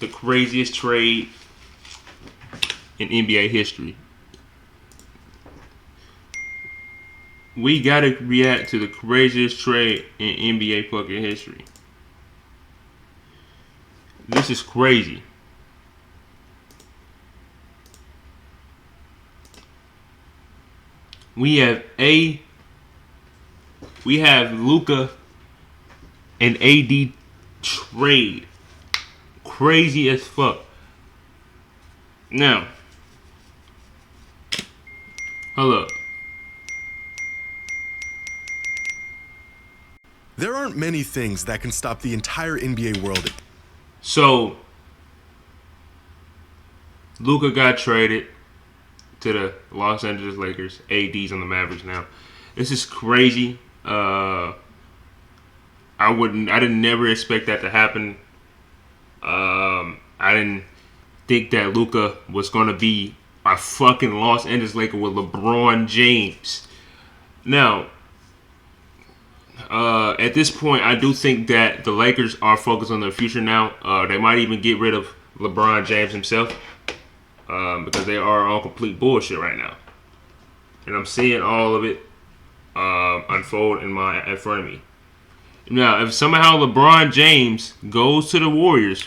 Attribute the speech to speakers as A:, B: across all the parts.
A: the craziest trade in NBA history. We gotta react to the craziest trade in NBA fucking history. This is crazy. We have Luka and AD trade. Crazy as fuck. Now, hold up.
B: There aren't many things that can stop the entire NBA world.
A: So, Luka got traded to the Los Angeles Lakers. AD's on the Mavericks now. This is crazy. I didn't never expect that to happen. I didn't think that Luka was gonna be a fucking Los Angeles Laker with LeBron James. Now, at this point, I do think that the Lakers are focused on their future now. They might even get rid of LeBron James himself because they are on complete bullshit right now, and I'm seeing all of it unfold in front of me. Now, if somehow LeBron James goes to the Warriors,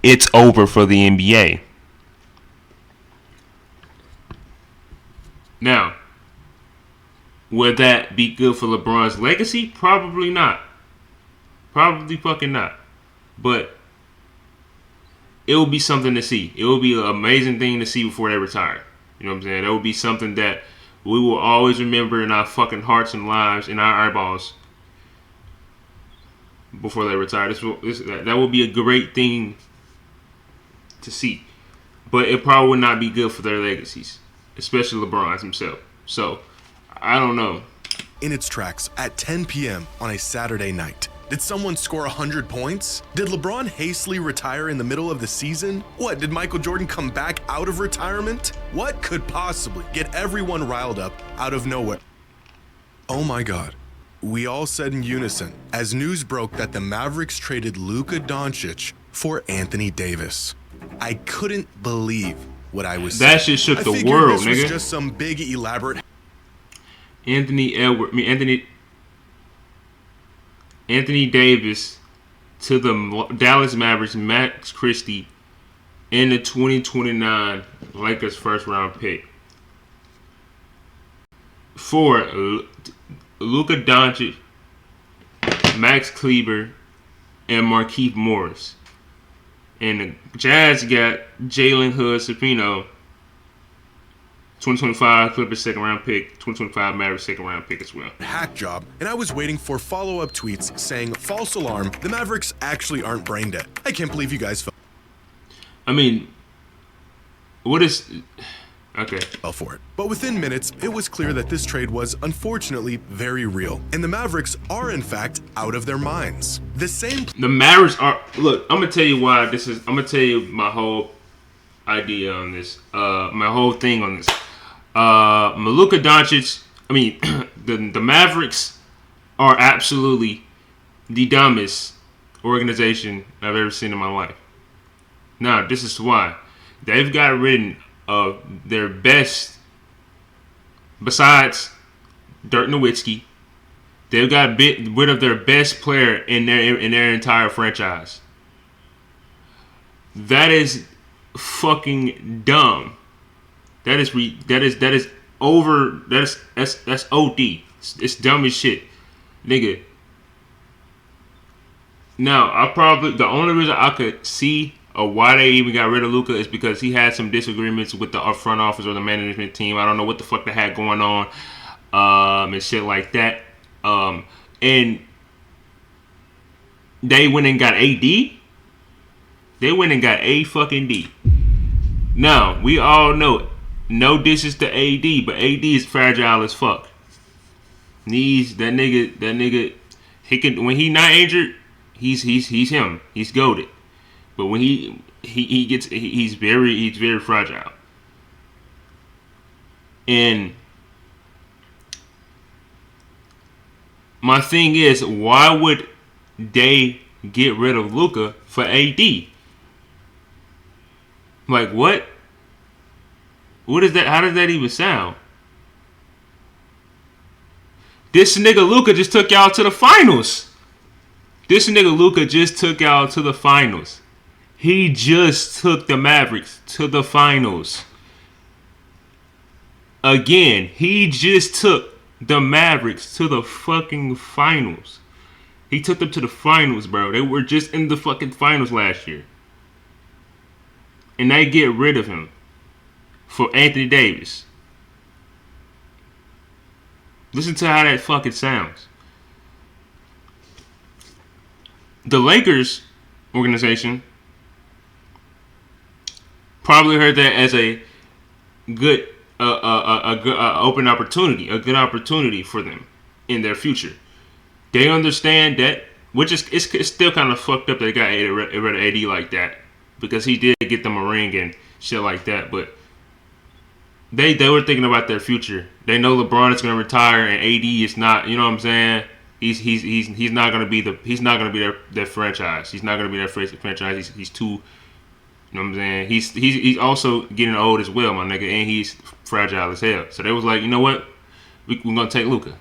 A: it's over for the NBA. Now, would that be good for LeBron's legacy? Probably not. Probably fucking not. But it will be something to see. It will be an amazing thing to see before they retire. You know what I'm saying? That will be something that we will always remember in our fucking hearts and lives, in our eyeballs, before they retire. That will be a great thing to see. But it probably would not be good for their legacies, especially LeBron's himself. So, I don't know.
B: In its tracks at 10 p.m. on a Saturday night. Did someone score 100 points? Did LeBron hastily retire in the middle of the season? What, did Michael Jordan come back out of retirement? What could possibly get everyone riled up out of nowhere? Oh my God. We all said in unison as news broke that the Mavericks traded Luka Doncic for Anthony Davis. I couldn't believe what I was seeing.
A: That shit shook the
B: I figured
A: world,
B: this
A: nigga.
B: was just some big elaborate
A: Anthony Davis to the Dallas Mavericks, Max Christie, in the 2029 Lakers first round pick for Luka Doncic, Max Kleber, and Markieff Morris. And the Jazz got Jalen Hood-Schifino, 2025 Clippers second round pick, 2025 Mavericks second round pick as well.
B: hack job, and I was waiting for follow-up tweets saying, false alarm, the Mavericks actually aren't brain dead. I can't believe you guys
A: I mean, what is... Okay.
B: fell for it. But within minutes, it was clear that this trade was unfortunately very real, and the Mavericks are in fact out of their minds.
A: The Mavericks are... Look, I'm going to tell you why this is... I'm going to tell you my whole idea on this. My whole thing on this. Luka Doncic... I mean, the Mavericks are absolutely the dumbest organization I've ever seen in my life. Now, this is why. They've got rid of their best, besides Dirk Nowitzki, they've got rid of their best player in their entire franchise. That is fucking dumb. That's OD. It's dumb as shit, nigga. Now, the only reason I could see why they even got rid of Luka is because he had some disagreements with the front office or the management team. I don't know what the fuck they had going on, and shit like that. And they went and got AD. They went and got A fucking D. Now, we all know, no dishes to AD, but AD is fragile as fuck. That nigga, he can, when he not injured, he's him. He's goated. But when he's very fragile. And my thing is, why would they get rid of Luka for AD. Like, what? What is that? How does that even sound? This nigga Luka just took y'all to the finals. This nigga Luka just took y'all to the finals. He just took the Mavericks to the finals. Again, he just took the Mavericks to the fucking finals. He took them to the finals, bro. They were just in the fucking finals last year. And they get rid of him for Anthony Davis. Listen to how that fucking sounds. The Lakers organization probably heard that as a good, open opportunity, a good opportunity for them in their future. They understand that, which is it's still kind of fucked up that they got rid of AD like that, because he did get them a ring and shit like that. But they were thinking about their future. They know LeBron is going to retire and AD is not. You know what I'm saying? He's not going to be their franchise. He's not going to be their franchise. He's too. You know what I'm saying? He's also getting old as well, my nigga, and he's fragile as hell. So they was like, you know what? We're gonna take Luka.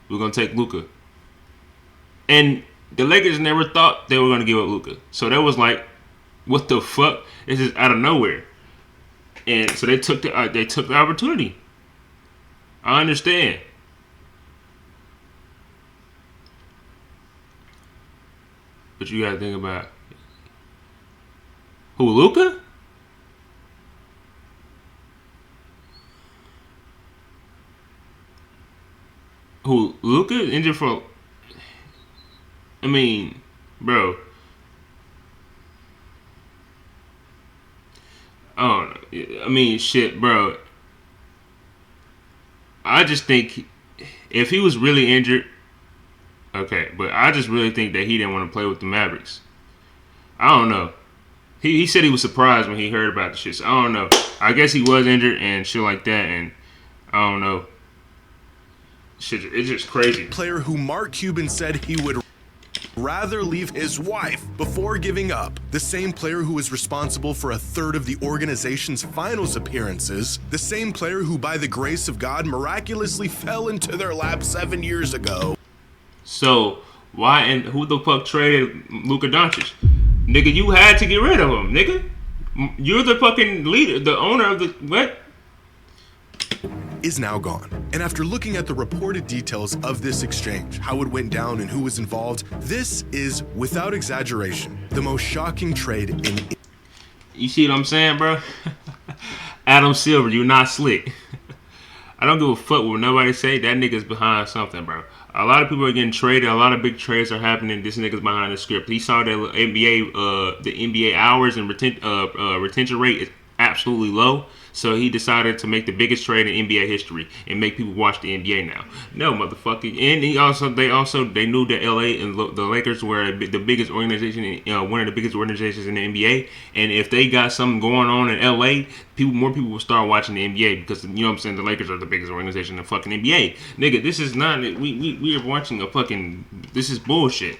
A: We're gonna take Luka. And the Lakers never thought they were gonna give up Luka. So that was like, what the fuck? This is out of nowhere. And so they took the opportunity. I understand. But you gotta think about who, Luka? Who, Luka injured for? I mean, bro. I don't know. I mean, shit, bro. I just think if he was really injured, okay, but I just really think that he didn't want to play with the Mavericks. I don't know. He said he was surprised when he heard about the shit. So I don't know. I guess he was injured and shit like that, and I don't know. Shit, it's just crazy.
B: Player who Mark Cuban said he would rather leave his wife before giving up. The same player who was responsible for a third of the organization's finals appearances. The same player who, by the grace of God, miraculously fell into their lap 7 years ago.
A: So, why and who the fuck traded Luka Doncic? Nigga, you had to get rid of him, nigga. You're the fucking leader, the owner of the what?
B: Is now gone. And after looking at the reported details of this exchange, how it went down and who was involved, this is, without exaggeration, the most shocking trade in...
A: You see what I'm saying, bro? Adam Silver, you're not slick. I don't give a fuck what nobody say. That nigga's behind something, bro. A lot of people are getting traded. A lot of big trades are happening. This nigga's behind the script. He saw that the NBA hours and retention rate is absolutely low. So he decided to make the biggest trade in NBA history and make people watch the NBA now. No, motherfucker. And they knew that LA and the Lakers were the biggest organization, one of the biggest organizations in the NBA. And if they got something going on in LA, more people will start watching the NBA because, you know what I'm saying, the Lakers are the biggest organization in the fucking NBA. Nigga, this is not, we are watching a fucking, this is bullshit.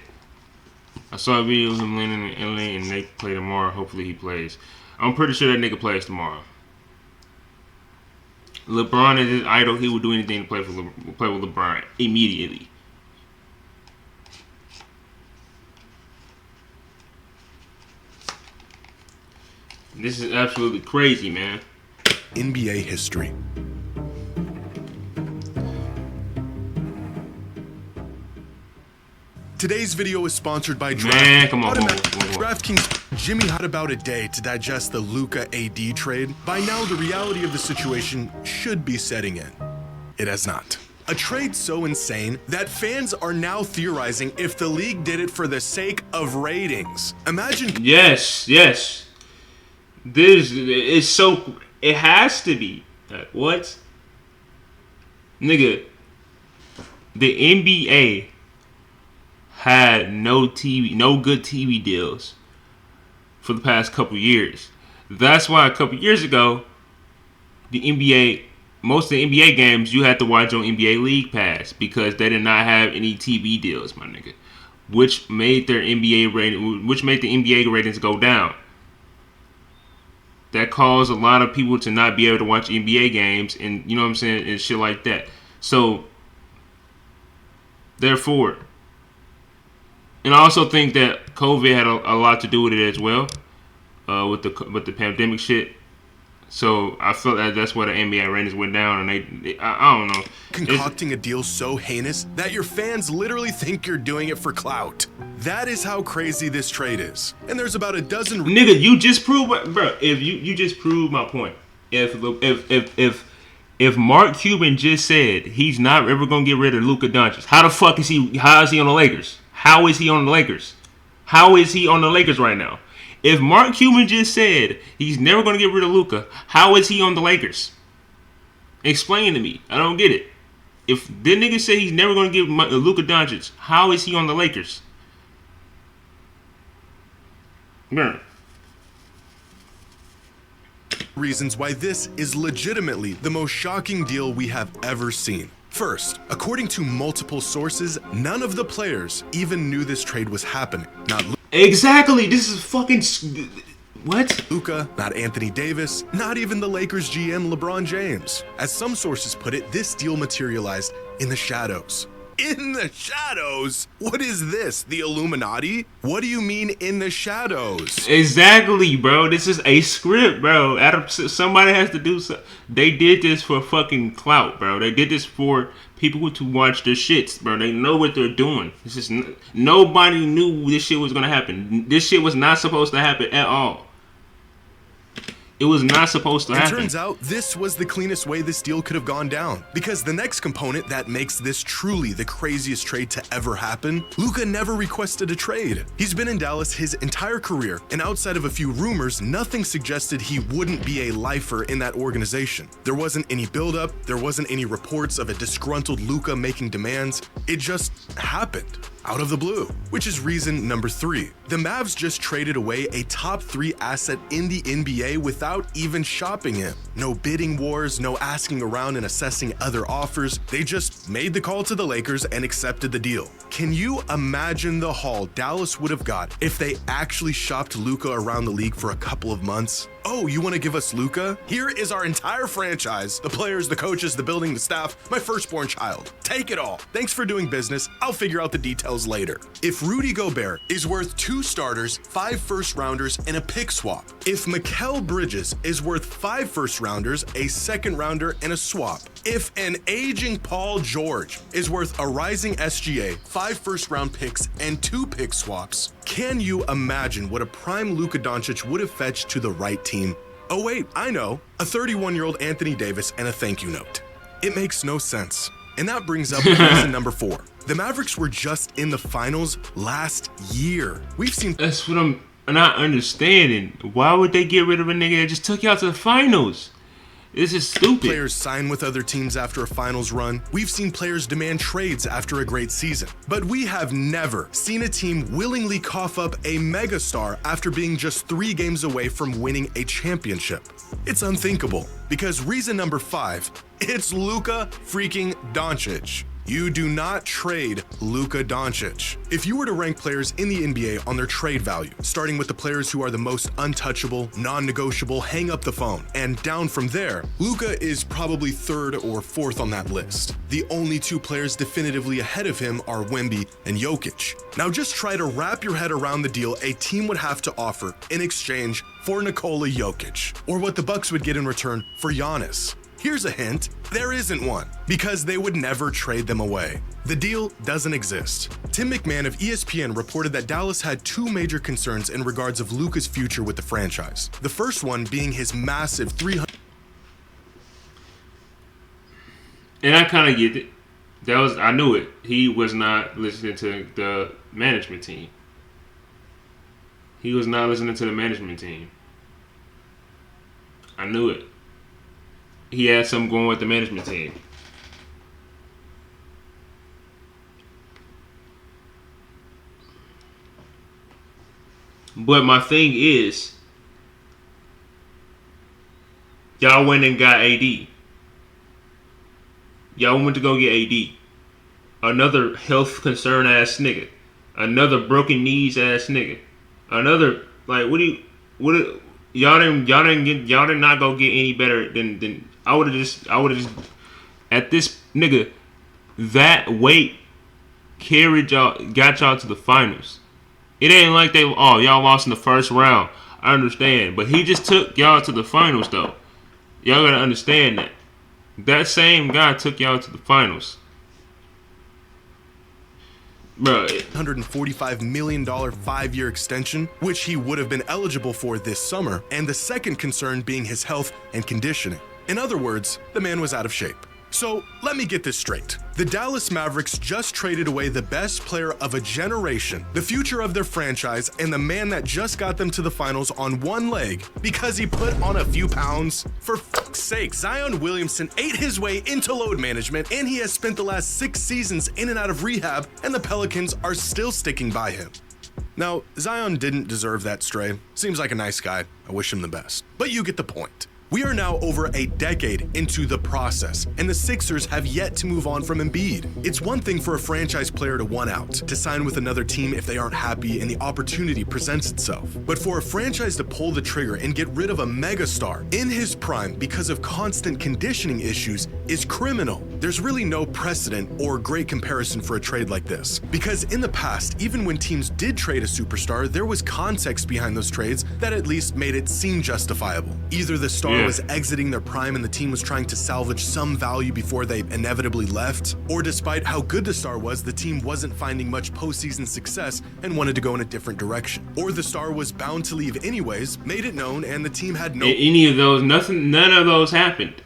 A: I saw a video of him landing in LA and they play tomorrow. Hopefully he plays. I'm pretty sure that nigga plays tomorrow. LeBron is his idol. He would do anything to play with LeBron immediately. This is absolutely crazy, man.
B: NBA history. Today's video is sponsored by DraftKings. Jimmy had about a day to digest the Luka AD trade. By now, the reality of the situation should be setting in. It has not. A trade so insane that fans are now theorizing if the league did it for the sake of ratings. Imagine.
A: Yes. This is so. It has to be. What? Nigga. The NBA had no good TV deals for the past couple years. That's why a couple years ago, most of the NBA games you had to watch on NBA League Pass because they did not have any TV deals, my nigga. which made their NBA rating, which made the NBA ratings go down. That caused a lot of people to not be able to watch NBA games, and you know what I'm saying, and shit like that. So, therefore, and I also think that COVID had a lot to do with it as well, with the pandemic shit. So I felt that that's why the NBA ratings went down, and I don't know.
B: Concocting a deal so heinous that your fans literally think you're doing it for clout. That is how crazy this trade is. And there's about a dozen.
A: Nigga, you just proved, bro. If you just proved my point. If Mark Cuban just said he's not ever gonna get rid of Luka Doncic, how the fuck is he? How is he on the Lakers? How is he on the Lakers? How is he on the Lakers right now? If Mark Cuban just said he's never going to get rid of Luka, how is he on the Lakers? Explain to me. I don't get it. If the nigga say he's never going to give Luka Doncic, how is he on the Lakers? Man.
B: Reasons why this is legitimately the most shocking deal we have ever seen. First, according to multiple sources, none of the players even knew this trade was happening. Not
A: exactly. This is fucking what?
B: Luka, not Anthony Davis, not even the Lakers GM LeBron James. As some sources put it, this deal materialized in the shadows. In the shadows? What is this? The Illuminati? What do you mean in the shadows?
A: Exactly, bro. This is a script, bro. Somebody has to do so. They did this for fucking clout, bro. They did this for people to watch their shits, bro. They know what they're doing. This is nobody knew this shit was gonna happen. This shit was not supposed to happen at all. It was not supposed to happen.
B: It turns out this was the cleanest way this deal could have gone down. Because the next component that makes this truly the craziest trade to ever happen, Luka never requested a trade. He's been in Dallas his entire career, and outside of a few rumors, nothing suggested he wouldn't be a lifer in that organization. There wasn't any buildup, there wasn't any reports of a disgruntled Luka making demands. It just happened. Out of the blue, which is reason number 3. The Mavs just traded away a top 3 asset in the NBA without even shopping him. No bidding wars, no asking around and assessing other offers. They just made the call to the Lakers and accepted the deal. Can you imagine the haul Dallas would have got if they actually shopped Luka around the league for a couple of months? Oh, you want to give us Luka? Here is our entire franchise, the players, the coaches, the building, the staff, my firstborn child. Take it all. Thanks for doing business. I'll figure out the details later. If Rudy Gobert is worth 2 starters, 5 first-rounders, and a pick swap, if Mikal Bridges is worth 5 first-rounders, a second-rounder, and a swap, if an aging Paul George is worth a rising SGA, 5 first-round picks, and 2 pick swaps, can you imagine what a prime Luka Doncic would have fetched to the right team? Oh wait, I know. A 31-year-old Anthony Davis and a thank you note. It makes no sense. And that brings up reason number 4. The Mavericks were just in the finals last year. We've seen...
A: That's what I'm not understanding. Why would they get rid of a nigga that just took you out to the finals? This is stupid.
B: Players sign with other teams after a finals run. We've seen players demand trades after a great season. But we have never seen a team willingly cough up a megastar after being just 3 games away from winning a championship. It's unthinkable. Because reason number 5, it's Luka freaking Doncic. You do not trade Luka Doncic. If you were to rank players in the NBA on their trade value, starting with the players who are the most untouchable, non-negotiable, hang up the phone, and down from there, Luka is probably 3rd or 4th on that list. The only 2 players definitively ahead of him are Wemby and Jokic. Now just try to wrap your head around the deal a team would have to offer in exchange for Nikola Jokic, or what the Bucks would get in return for Giannis. Here's a hint, there isn't one, because they would never trade them away. The deal doesn't exist. Tim McMahon of ESPN reported that Dallas had 2 major concerns in regards of Luka's future with the franchise. The first one being his massive 300...
A: And I kind of get it. I knew it. He was not listening to the management team. He was not listening to the management team. I knew it. He had something going with the management team. But my thing is, y'all went and got AD. Y'all went to go get AD. Another health concern ass nigga. Another broken knees ass nigga. Another y'all did not go get any better than I would have just at this nigga that weight carried y'all, got y'all to the finals. It ain't like y'all lost in the first round. I understand, but he just took y'all to the finals though. Y'all gotta understand that. That same guy took y'all to the finals. Bro,
B: $145 million 5-year extension, which he would have been eligible for this summer, and the second concern being his health and conditioning. In other words, the man was out of shape. So let me get this straight. The Dallas Mavericks just traded away the best player of a generation, the future of their franchise, and the man that just got them to the finals on one leg because he put on a few pounds. For fuck's sake, Zion Williamson ate his way into load management, and he has spent the last 6 seasons in and out of rehab, and the Pelicans are still sticking by him. Now, Zion didn't deserve that stray. Seems like a nice guy. I wish him the best. But you get the point. We are now over a decade into the process, and the Sixers have yet to move on from Embiid. It's one thing for a franchise player to want out, to sign with another team if they aren't happy and the opportunity presents itself. But for a franchise to pull the trigger and get rid of a megastar in his prime because of constant conditioning issues is criminal. There's really no precedent or great comparison for a trade like this. Because in the past, even when teams did trade a superstar, there was context behind those trades that at least made it seem justifiable. Either the star was exiting their prime and the team was trying to salvage some value before they inevitably left, or despite how good the star was, the team wasn't finding much postseason success and wanted to go in a different direction. Or the star was bound to leave anyways, made it known, and the team had no...
A: Any of those, none of those happened.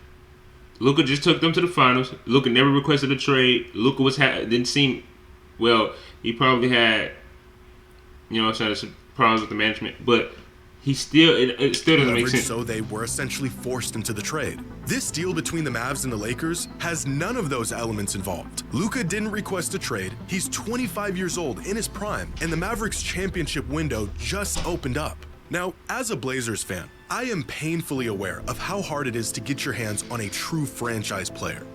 A: Luka just took them to the finals. Luka never requested a trade. Luka didn't seem... Well, he probably had, some problems with the management, but... It still doesn't make sense.
B: So they were essentially forced into the trade. This deal between the Mavs and the Lakers has none of those elements involved. Luka didn't request a trade. He's 25 years old in his prime, and the Mavericks championship window just opened up. Now, as a Blazers fan, I am painfully aware of how hard it is to get your hands on a true franchise player.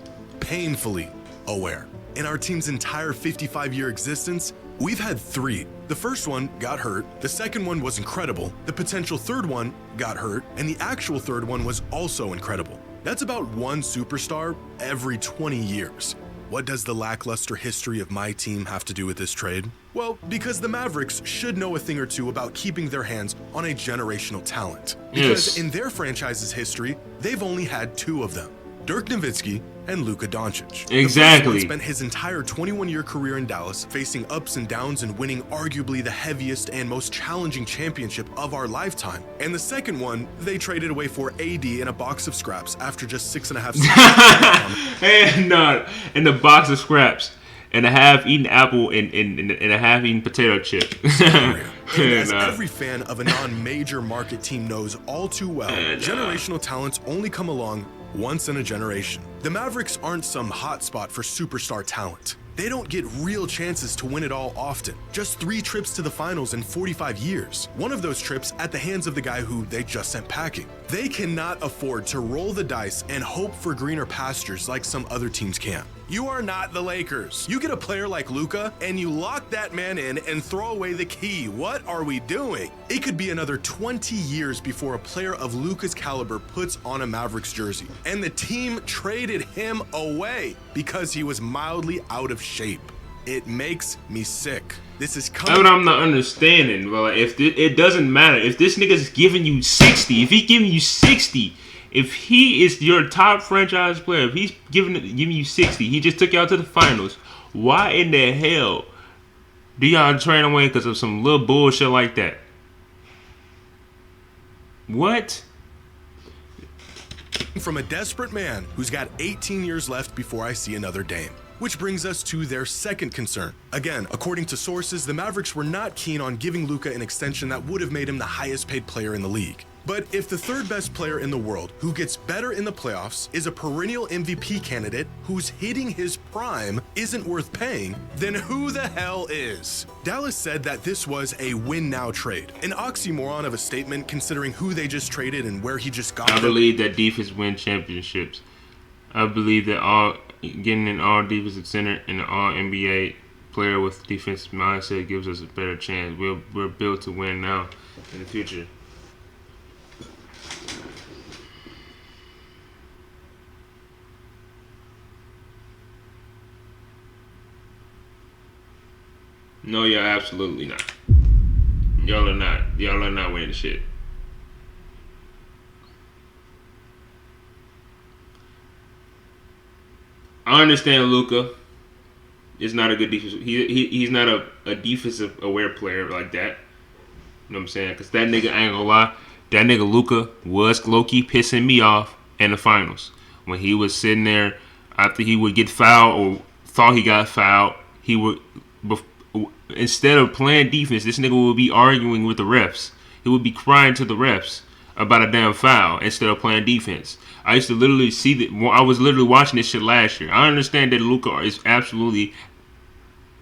B: Painfully aware. In our team's entire 55-year existence, we've had 3. The first one got hurt, the second one was incredible, the potential third one got hurt, and the actual third one was also incredible. That's about one superstar every 20 years. What does the lackluster history of my team have to do with this trade? Well, because the Mavericks should know a thing or two about keeping their hands on a generational talent. Because in their franchise's history, they've only had 2 of them. Dirk Nowitzki and Luka Doncic.
A: Exactly.
B: The first one spent his entire 21-year career in Dallas, facing ups and downs and winning arguably the heaviest and most challenging championship of our lifetime. And the second one, they traded away for AD in a box of scraps after just 6.5 seasons.
A: In the box of scraps. And a half-eaten apple and a half-eaten potato chip.
B: And as every fan of a non-major market team knows all too well, generational talents only come along once in a generation. The Mavericks aren't some hotspot for superstar talent. They don't get real chances to win it all often. Just 3 trips to the finals in 45 years. One of those trips at the hands of the guy who they just sent packing. They cannot afford to roll the dice and hope for greener pastures like some other teams can. You are not the Lakers. You get a player like Luka and you lock that man in and throw away the key. What are we doing? It could be another 20 years before a player of Luka's caliber puts on a Mavericks jersey. And the team traded him away because he was mildly out of shape. It makes me sick. This is coming.
A: That's what I'm not understanding. Well, it doesn't matter. If this nigga's giving you 60, if he giving you 60, if he is your top franchise player, if he's giving you 60, he just took y'all to the finals. Why in the hell do y'all trade away because of some little bullshit like that? What?
B: From a desperate man who's got 18 years left before I see another Dame. Which brings us to their second concern. Again, according to sources, the Mavericks were not keen on giving Luka an extension that would have made him the highest paid player in the league. But if the third best player in the world, who gets better in the playoffs, is a perennial MVP candidate who's hitting his prime, isn't worth paying, then who the hell is? Dallas said that this was a win-now trade. An oxymoron of a statement considering who they just traded and where he just got them.
A: I believe that defense wins championships. I believe that getting an all defensive center and an all NBA player with defensive mindset gives us a better chance. We're built to win now in the future. No, y'all absolutely not. Y'all are not. Y'all are not winning shit. I understand Luka is not a good defensive. He's not a defensive aware player like that. You know what I'm saying? Because that nigga, I ain't gonna lie, that nigga Luka was low-key pissing me off in the finals. When he was sitting there after he would get fouled or thought he got fouled, he would, instead of playing defense, this nigga would be arguing with the refs. He would be crying to the refs about a damn foul instead of playing defense. I used to literally see that. I was literally watching this shit last year. I understand that Luka is absolutely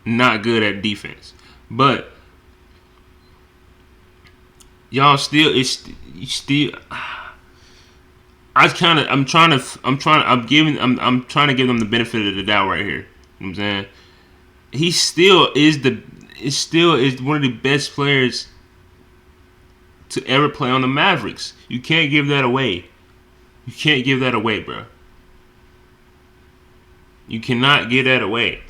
A: not good at defense, but y'all still, I'm trying to give them the benefit of the doubt right here. You know what I'm saying? He still is one of the best players to ever play on the Mavericks. You can't give that away. You can't give that away, bro. You cannot give that away.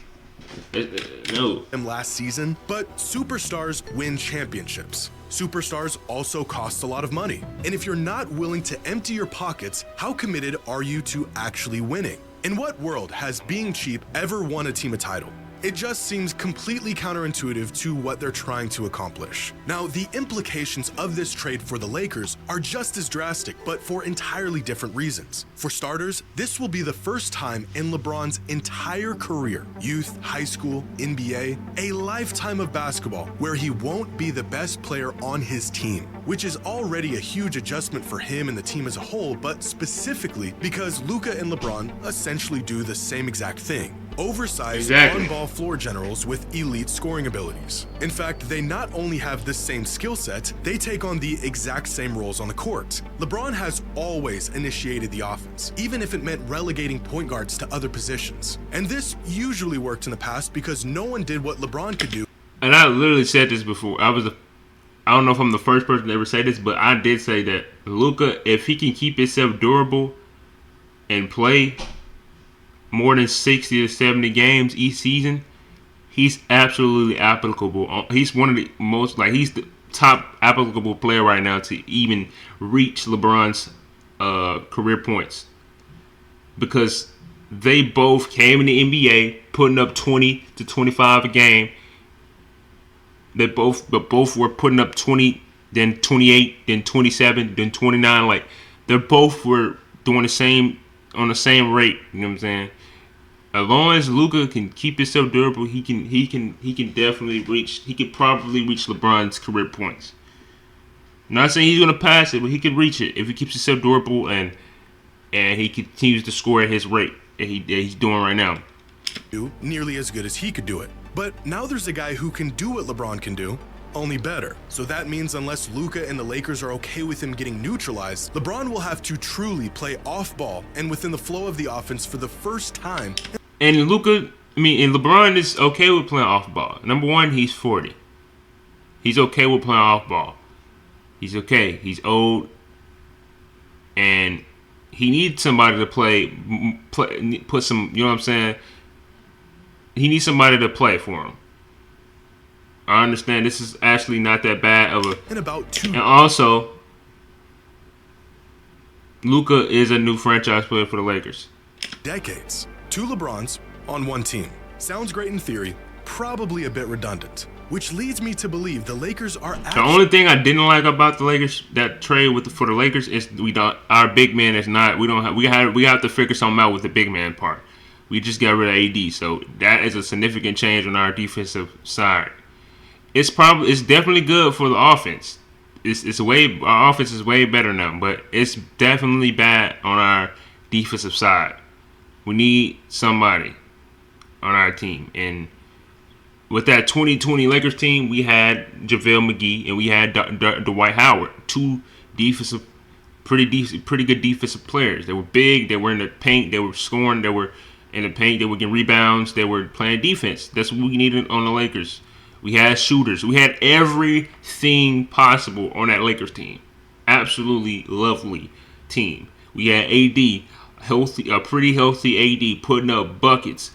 A: No.
B: Last season, but superstars win championships. Superstars also cost a lot of money. And if you're not willing to empty your pockets, how committed are you to actually winning? In what world has being cheap ever won a team a title? It just seems completely counterintuitive to what they're trying to accomplish. Now, the implications of this trade for the Lakers are just as drastic, but for entirely different reasons. For starters, this will be the first time in LeBron's entire career, youth, high school, NBA, a lifetime of basketball, where he won't be the best player on his team, which is already a huge adjustment for him and the team as a whole, but specifically because Luka and LeBron essentially do the same exact thing. Oversized on-ball floor generals with elite scoring abilities. In fact, they not only have the same skill set, they take on the exact same roles on the court. LeBron has always initiated the offense, even if it meant relegating point guards to other positions. And this usually worked in the past because no one did what LeBron could do.
A: And I literally said this before. I don't know if I'm the first person to ever say this, but I did say that Luka, if he can keep himself durable and play more than 60 to 70 games each season, he's absolutely applicable. He's one of the most, he's the top applicable player right now to even reach LeBron's career points. Because they both came in the NBA putting up 20 to 25 a game. They both were putting up 20, then 28, then 27, then 29. They both were doing the same on the same rate. You know what I'm saying? As long as Luka can keep himself durable, he can definitely reach. He could probably reach LeBron's career points. I'm not saying he's gonna pass it, but he could reach it if he keeps himself durable and he continues to score at his rate that he's doing right now.
B: Nearly as good as he could do it. But now there's a guy who can do what LeBron can do, only better. So that means unless Luka and the Lakers are okay with him getting neutralized, LeBron will have to truly play off ball and within the flow of the offense for the first time.
A: And LeBron is okay with playing off ball. Number one, he's 40. He's okay with playing off ball. He's okay. He's old, and he needs somebody to put some. You know what I'm saying? He needs somebody to play for him. I understand this is actually not that bad of a. And also, Luka is a new franchise player for the Lakers.
B: Decades. 2 LeBrons on one team. Sounds great in theory, probably a bit redundant. Which leads me to believe the Lakers are
A: The only thing I didn't like about the Lakers, that trade for the Lakers, is our big man is not. We have to figure something out with the big man part. We just got rid of AD, so that is a significant change on our defensive side. It's definitely good for the offense. Our offense is way better now, but it's definitely bad on our defensive side. We need somebody on our team. And with that 2020 Lakers team, we had JaVale McGee and we had Dwight Howard. 2 pretty good defensive players. They were big. They were in the paint. They were scoring. in the paint. They were getting rebounds. They were playing defense. That's what we needed on the Lakers. We had shooters. We had everything possible on that Lakers team. Absolutely lovely team. We had AD, healthy, a pretty healthy AD, putting up buckets.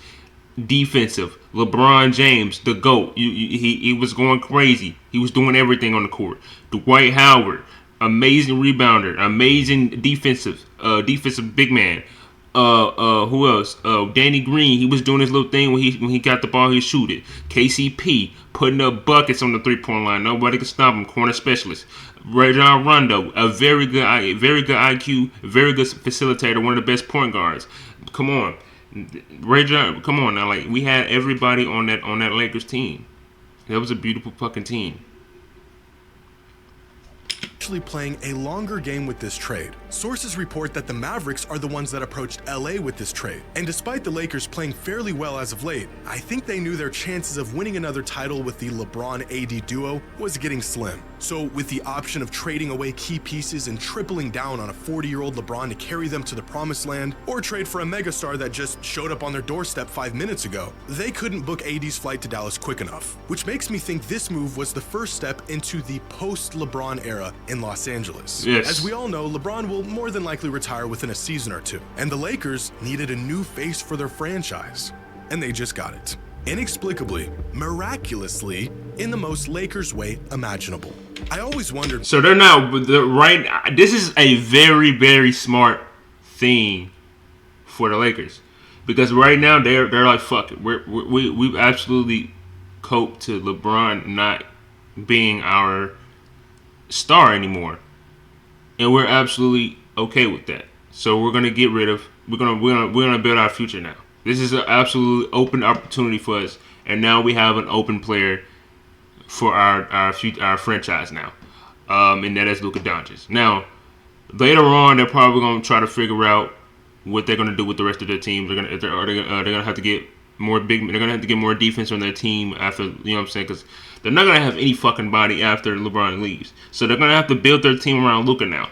A: Defensive, LeBron James, the GOAT. He was going crazy. He was doing everything on the court. Dwight Howard, amazing rebounder, amazing defensive big man. Who else? Danny Green. He was doing his little thing when he got the ball, he shoot it. KCP putting up buckets on the 3-point line. Nobody can stop him. Corner specialist. Rajon Rondo, a very good IQ, very good facilitator, one of the best point guards. Come on. Rajon, come on now. Like, we had everybody on that Lakers team. That was a beautiful fucking team.
B: Actually playing a longer game with this trade. Sources report that the Mavericks are the ones that approached LA with this trade. And despite the Lakers playing fairly well as of late, I think they knew their chances of winning another title with the LeBron-AD duo was getting slim. So with the option of trading away key pieces and tripling down on a 40-year-old LeBron to carry them to the promised land, or trade for a megastar that just showed up on their doorstep 5 minutes ago, they couldn't book AD's flight to Dallas quick enough. Which makes me think this move was the first step into the post-LeBron era in Los Angeles.
A: Yes.
B: As we all know, LeBron will more than likely retire within a season or two, and the Lakers needed a new face for their franchise. And they just got it. Inexplicably, miraculously, in the most Lakers way imaginable. I always wondered.
A: So they're not right. This is a very, very smart thing for the Lakers, because right now they're like, fuck it. We've absolutely coped to LeBron not being our star anymore, and we're absolutely okay with that. So we're gonna get rid of. We're gonna build our future now. This is an absolutely open opportunity for us, and now we have an open player for our franchise now, and that is Luka Doncic. Now, later on, they're probably gonna try to figure out what they're gonna do with the rest of their teams. They're gonna have to get more big. They're gonna have to get more defense on their team after, you know what I'm saying? Because they're not gonna have any fucking body after LeBron leaves. So they're gonna have to build their team around Luka now.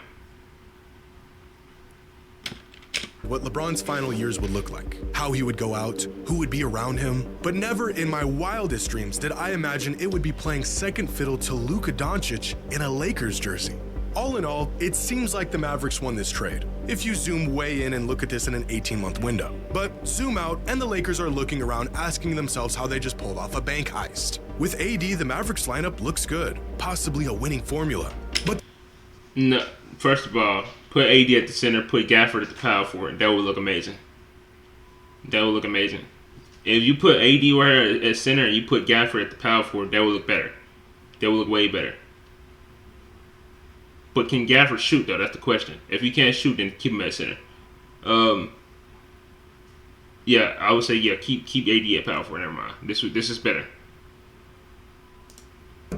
B: What LeBron's final years would look like, how he would go out, who would be around him, but never in my wildest dreams did I imagine it would be playing second fiddle to Luka Doncic in a Lakers jersey. All in all, it seems like the Mavericks won this trade, if you zoom way in and look at this in an 18-month window. But zoom out, and the Lakers are looking around asking themselves how they just pulled off a bank heist. With AD, the Mavericks lineup looks good, possibly a winning formula. But
A: No, first of all, put AD at the center, put Gafford at the power forward. That would look amazing. That would look amazing. If you put AD right at center and you put Gafford at the power forward, that would look better. That would look way better. But can Gafford shoot, though? That's the question. If he can't shoot, then keep him at center. Yeah, I would say, yeah, keep AD at power forward. Never mind. This is better.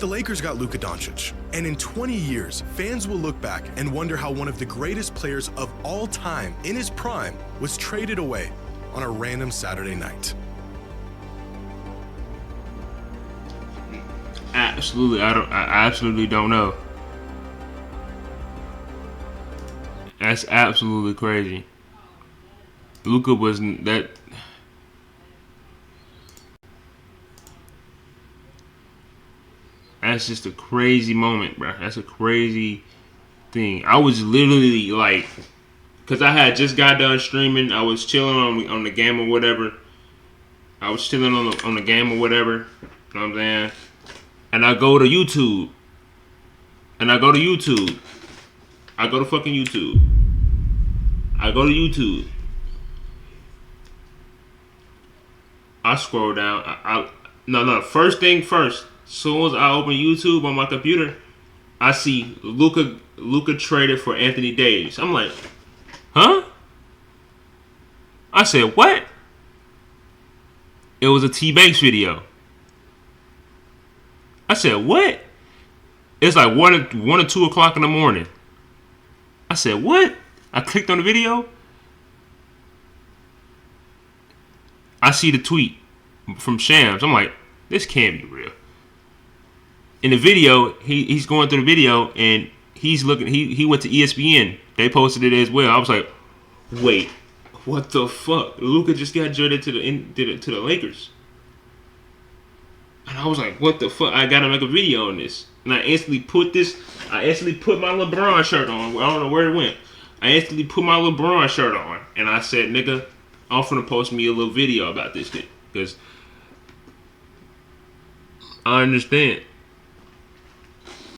B: the Lakers got Luka Doncic, and in 20 years, fans will look back and wonder how one of the greatest players of all time in his prime was traded away on a random Saturday night.
A: Absolutely, I absolutely don't know. That's absolutely crazy. Luka wasn't that. That's just a crazy moment, bro. That's a crazy thing. I was literally like, cause I had just got done streaming. I was chilling on the game or whatever. I was chilling on the game or whatever. You know what I'm saying? And I go to YouTube. I go to fucking YouTube. I go to YouTube. I scroll down. No. First thing first. As soon as I open YouTube on my computer, I see Luka traded for Anthony Davis. I'm like, huh? I said, what? It was a T-Banks video. I said, what? It's like 1 or 2 o'clock in the morning. I said, what? I clicked on the video. I see the tweet from Shams. I'm like, this can't be real. In the video, he's going through the video and he's looking. He went to ESPN. They posted it as well. I was like, wait, what the fuck? Luka just got traded to the Lakers. And I was like, what the fuck? I gotta make a video on this. And I instantly put my LeBron shirt on. I don't know where it went. I instantly put my LeBron shirt on. And I said, nigga, I'm finna post me a little video about this shit. Because I understand.